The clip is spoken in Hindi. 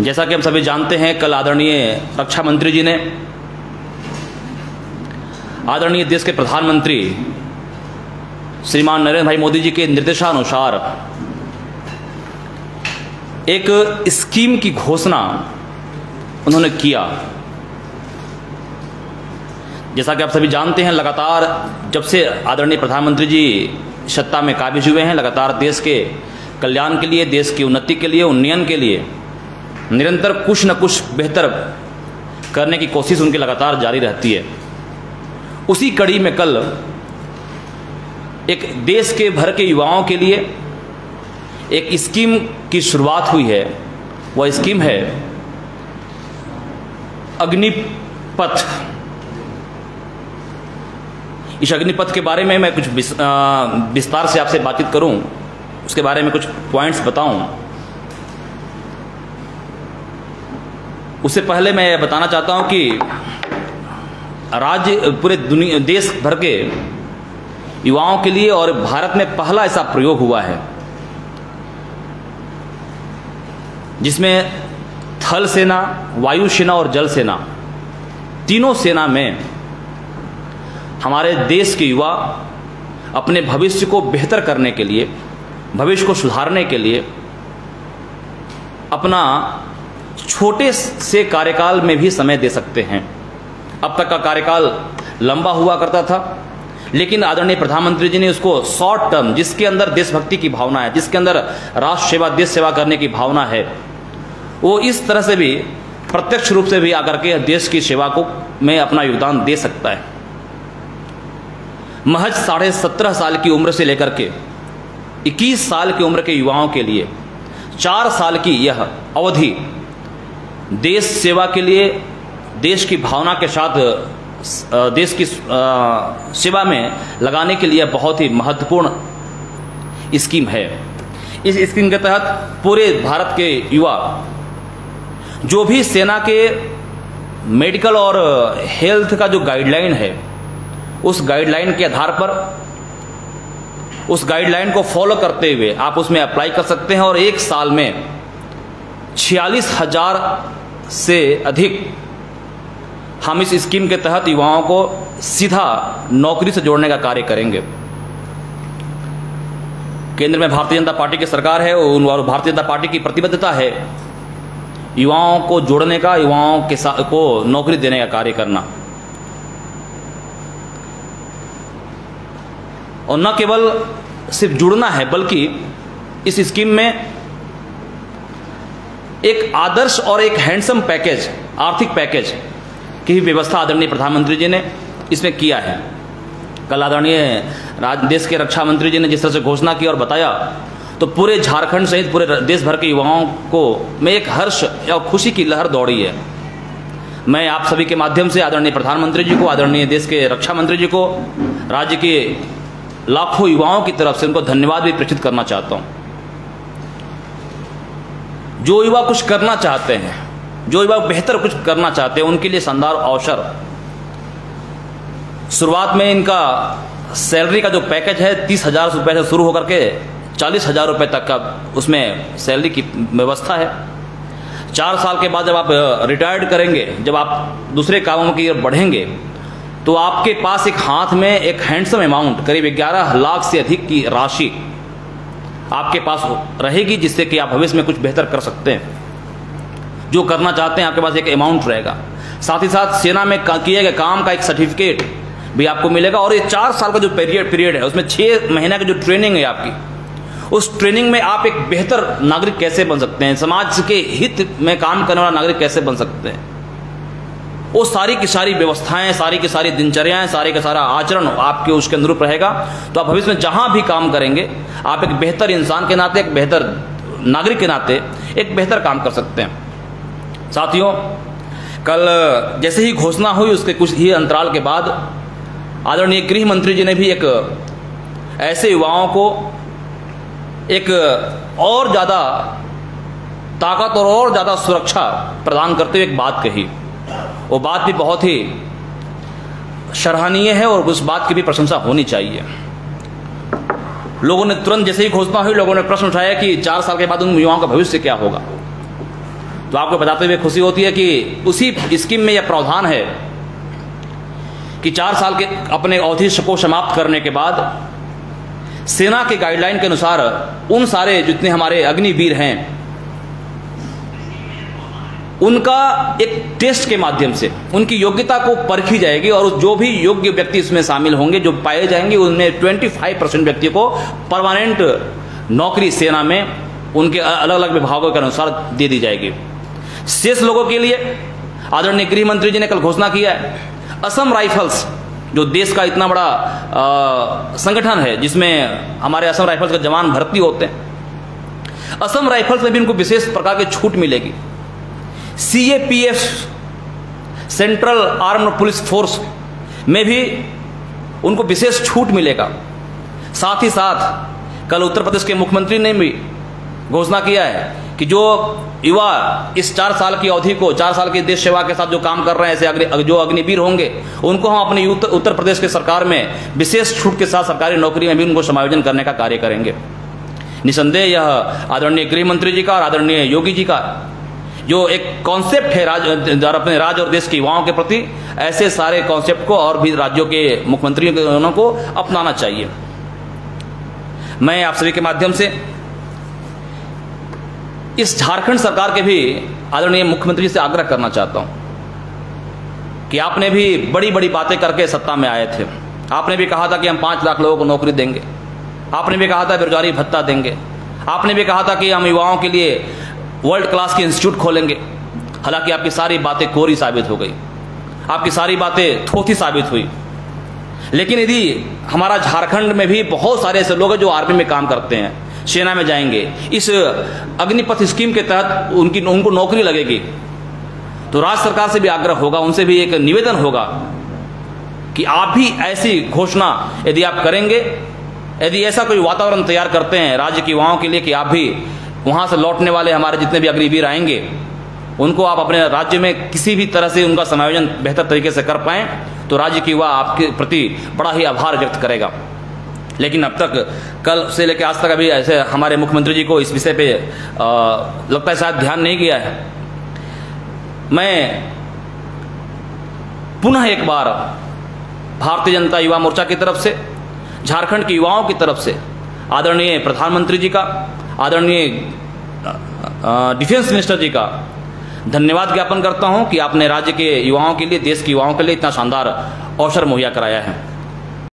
जैसा कि हम सभी जानते हैं, कल आदरणीय रक्षा मंत्री जी ने आदरणीय देश के प्रधानमंत्री श्रीमान नरेंद्र भाई मोदी जी के निर्देशानुसार एक स्कीम की घोषणा उन्होंने किया। जैसा कि आप सभी जानते हैं, लगातार जब से आदरणीय प्रधानमंत्री जी सत्ता में काबिज हुए हैं, लगातार देश के कल्याण के लिए, देश की उन्नति के लिए, उन्नयन के लिए निरंतर कुछ न कुछ बेहतर करने की कोशिश उनकी लगातार जारी रहती है। उसी कड़ी में कल एक देश के भर के युवाओं के लिए एक स्कीम की शुरुआत हुई है। वह स्कीम है अग्निपथ। इस अग्निपथ के बारे में मैं कुछ विस्तार से आपसे बातचीत करूं, उसके बारे में कुछ पॉइंट्स बताऊं। उससे पहले मैं बताना चाहता हूं कि राज्य पूरे दुनिया देश भर के युवाओं के लिए और भारत में पहला ऐसा प्रयोग हुआ है जिसमें थल सेना, वायु सेना और जल सेना, तीनों सेना में हमारे देश के युवा अपने भविष्य को बेहतर करने के लिए, भविष्य को सुधारने के लिए अपना छोटे से कार्यकाल में भी समय दे सकते हैं। अब तक का कार्यकाल लंबा हुआ करता था, लेकिन आदरणीय प्रधानमंत्री जी ने उसको शॉर्ट टर्म, जिसके अंदर देशभक्ति की भावना है, जिसके अंदर राष्ट्र सेवा, देश सेवा करने की भावना है, वो इस तरह से भी प्रत्यक्ष रूप से भी आकर के देश की सेवा को में अपना योगदान दे सकता है। महज 17.5 साल की उम्र से लेकर के 21 साल की उम्र के युवाओं के लिए 4 साल की यह अवधि देश सेवा के लिए, देश की भावना के साथ देश की सेवा में लगाने के लिए बहुत ही महत्वपूर्ण स्कीम है। इस स्कीम के तहत पूरे भारत के युवा जो भी सेना के मेडिकल और हेल्थ का जो गाइडलाइन है, उस गाइडलाइन के आधार पर, उस गाइडलाइन को फॉलो करते हुए आप उसमें अप्लाई कर सकते हैं और एक साल में 46,000 से अधिक हम इस स्कीम के तहत युवाओं को सीधा नौकरी से जोड़ने का कार्य करेंगे। केंद्र में भारतीय जनता पार्टी की सरकार है और भारतीय जनता पार्टी की प्रतिबद्धता है युवाओं को जोड़ने का, युवाओं के को नौकरी देने का कार्य करना। और न केवल सिर्फ जुड़ना है, बल्कि इस स्कीम में एक आदर्श और एक हैंडसम पैकेज, आर्थिक पैकेज की व्यवस्था आदरणीय प्रधानमंत्री जी ने इसमें किया है। कल आदरणीय देश के रक्षा मंत्री जी ने जिस तरह से घोषणा की और बताया, तो पूरे झारखंड सहित पूरे देश भर के युवाओं को में एक हर्ष और खुशी की लहर दौड़ी है। मैं आप सभी के माध्यम से आदरणीय प्रधानमंत्री जी को, आदरणीय देश के रक्षा मंत्री जी को, राज्य के लाखों युवाओं की तरफ से उनको धन्यवाद भी प्रेषित करना चाहता हूं। जो युवा कुछ करना चाहते हैं, जो युवा बेहतर कुछ करना चाहते हैं, उनके लिए शानदार अवसर। शुरुआत में इनका सैलरी का जो पैकेज है 30,000 रुपये से शुरू होकर के 40,000 रुपये तक का उसमें सैलरी की व्यवस्था है। 4 साल के बाद जब आप रिटायर्ड करेंगे, जब आप दूसरे कामों की ओर बढ़ेंगे, तो आपके पास एक हाथ में एक हैंडसम अमाउंट, करीब 11 लाख से अधिक की राशि आपके पास रहेगी, जिससे कि आप भविष्य में कुछ बेहतर कर सकते हैं। जो करना चाहते हैं आपके पास एक अमाउंट रहेगा। साथ ही साथ सेना में किए गए काम का एक सर्टिफिकेट भी आपको मिलेगा। और ये 4 साल का जो पीरियड है, उसमें 6 महीने की जो ट्रेनिंग है आपकी, उस ट्रेनिंग में आप एक बेहतर नागरिक कैसे बन सकते हैं, समाज के हित में काम करने वाला नागरिक कैसे बन सकते हैं, वो सारी की सारी व्यवस्थाएं, सारी की सारी दिनचर्याएं, सारी का सारा आचरण आपके उसके अनुरूप रहेगा। तो आप भविष्य में जहां भी काम करेंगे, आप एक बेहतर इंसान के नाते, एक बेहतर नागरिक के नाते एक बेहतर काम कर सकते हैं। साथियों, कल जैसे ही घोषणा हुई, उसके कुछ ही अंतराल के बाद आदरणीय गृह मंत्री जी ने भी एक ऐसे युवाओं को एक और ज़्यादा ताकत और ज़्यादा सुरक्षा प्रदान करते हुए एक बात कही। वो बात भी बहुत ही सराहनीय है और उस बात की भी प्रशंसा होनी चाहिए। लोगों ने तुरंत जैसे ही घोषणा हुई, लोगों ने प्रश्न उठाया कि 4 साल के बाद उन युवाओं का भविष्य क्या होगा। तो आपको बताते हुए खुशी होती है कि उसी स्कीम में यह प्रावधान है कि 4 साल के अपने अवधि को समाप्त करने के बाद सेना के गाइडलाइन के अनुसार उन सारे जितने हमारे अग्निवीर हैं उनका एक टेस्ट के माध्यम से उनकी योग्यता को परखी जाएगी और जो भी योग्य व्यक्ति इसमें शामिल होंगे जो पाए जाएंगे उनमें 25% व्यक्ति को परमानेंट नौकरी सेना में उनके अलग अलग विभागों के अनुसार दे दी जाएगी। शेष लोगों के लिए आदरणीय गृह मंत्री जी ने कल घोषणा किया है, असम राइफल्स जो देश का इतना बड़ा संगठन है जिसमें हमारे असम राइफल्स के जवान भर्ती होते हैं, असम राइफल्स में भी उनको विशेष प्रकार की छूट मिलेगी। CAPF central armed police force में भी उनको विशेष छूट मिलेगा। साथ ही साथ कल उत्तर प्रदेश के मुख्यमंत्री ने भी घोषणा किया है कि जो युवा इस 4 साल की अवधि को 4 साल की देश सेवा के साथ जो काम कर रहे हैं ऐसे जो अग्निवीर होंगे उनको हम अपनी उत्तर प्रदेश के सरकार में विशेष छूट के साथ सरकारी नौकरी में भी उनको समायोजन करने का कार्य करेंगे। निसंदेह यह आदरणीय गृह मंत्री जी का और आदरणीय योगी जी का जो एक कॉन्सेप्ट है अपने राज्य और देश के युवाओं के प्रति, ऐसे सारे कॉन्सेप्ट को और भी राज्यों के मुख्यमंत्रियों को अपनाना चाहिए। मैं आप सभी के माध्यम से इस झारखंड सरकार के भी आदरणीय मुख्यमंत्री से आग्रह करना चाहता हूं कि आपने भी बड़ी बड़ी बातें करके सत्ता में आए थे। आपने भी कहा था कि हम 5 लाख लोगों को नौकरी देंगे, आपने भी कहा था बेरोजगारी भत्ता देंगे, आपने भी कहा था कि हम युवाओं के लिए वर्ल्ड क्लास की इंस्टीट्यूट खोलेंगे। हालांकि आपकी सारी बातें कोरी साबित हो गई, आपकी सारी बातें थोथी साबित हुई। लेकिन यदि हमारा झारखंड में भी बहुत सारे ऐसे लोग हैं जो आर्मी में काम करते हैं, सेना में जाएंगे, इस अग्निपथ स्कीम के तहत उनको नौकरी लगेगी, तो राज्य सरकार से भी आग्रह होगा, उनसे भी एक निवेदन होगा कि आप भी ऐसी घोषणा यदि आप करेंगे, यदि ऐसा कोई वातावरण तैयार करते हैं राज्य के युवाओं के लिए कि आप भी वहां से लौटने वाले हमारे जितने भी अग्निवीर आएंगे उनको आप अपने राज्य में किसी भी तरह से उनका समायोजन बेहतर तरीके से कर पाएं, तो राज्य की युवा आपके प्रति बड़ा ही आभार व्यक्त करेगा। लेकिन अब तक कल से लेकर आज तक अभी ऐसे हमारे मुख्यमंत्री जी को इस विषय पे लगता है शायद ध्यान नहीं गया है। मैं पुनः एक बार भारतीय जनता युवा मोर्चा की तरफ से, झारखंड के युवाओं की तरफ से आदरणीय प्रधानमंत्री जी का, आदरणीय डिफेंस मिनिस्टर जी का धन्यवाद ज्ञापन करता हूं कि आपने राज्य के युवाओं के लिए, देश के युवाओं के लिए इतना शानदार अवसर मुहैया कराया है।